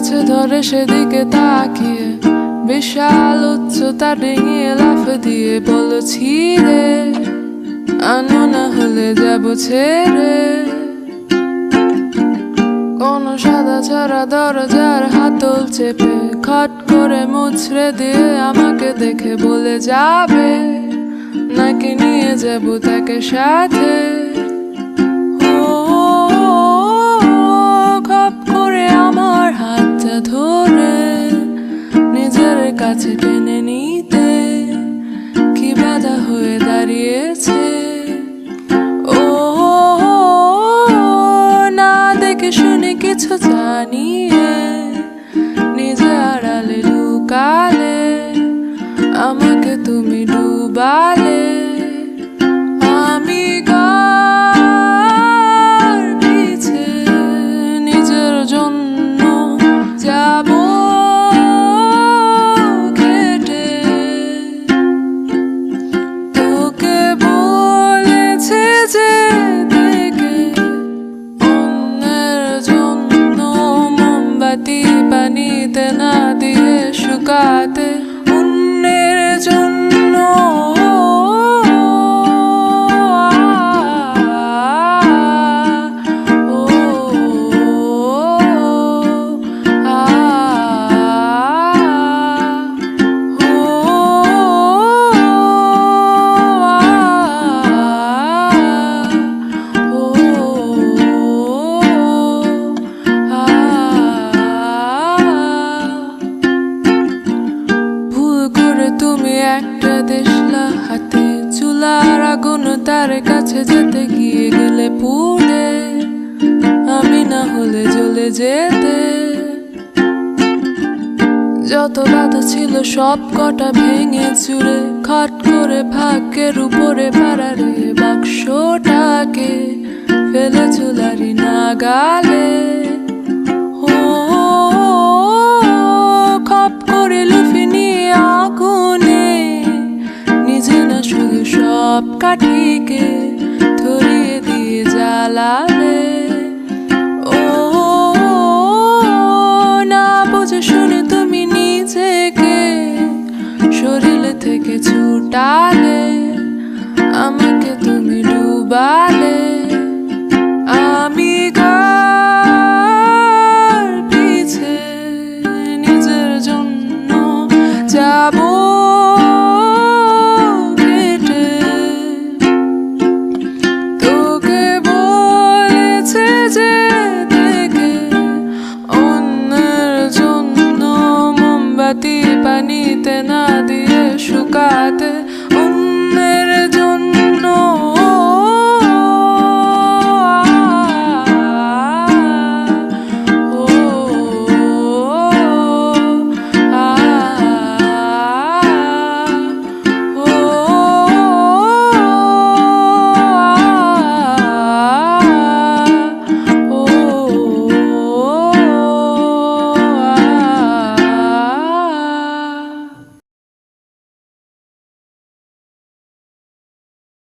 কাছে ধরে সেদিকে তাকিয়ে বিশাল উচ্চতা ডিঙিয়ে লাফ দিয়ে বলছি রে আনো না হলে যাব ছেড়ে। কোন সাদা ছাড়া দরজার হাতল চেপে খট করে মুছড়ে দিয়ে আমাকে দেখে বলে যাবে নাকি নিয়ে যাব তাকে সাথে। খপ করে আমার হাতটা ধরে নিজের কাছে টেনে নিতে কি বাধা হয়ে দাঁড়িয়েছে। ও না দেখে শুনে কিছু জানিয়ে নিজে আড়ালে লুকালে আমাকে তুমি ডুবালে। আমি কার পিছে নিজের জন্য যাব কেটে। তোকে বলেছে যে দেখে অন্যের জন্য মোমবাতি পানিতে না দিয়ে শুকাতে অন্যের জন্য। তুমি একটা দেশলা হাতে চুলার আগুন তার কাছে যেতে গিয়ে গেলে পুড়ে আমি না হলে জ্বলে যেতে। যত বাধা ছিল সব কটা ভেঙে চুরে খট করে ভাগ্যের উপরে পাড়ারে বাক্সটাকে ফেলে চুলারি নাগালে। খপ করে লুফি নিয়ে আগুনে নিজে না শুধু সব কাঠিকে ধরিয়ে দিয়ে জ্বালালে।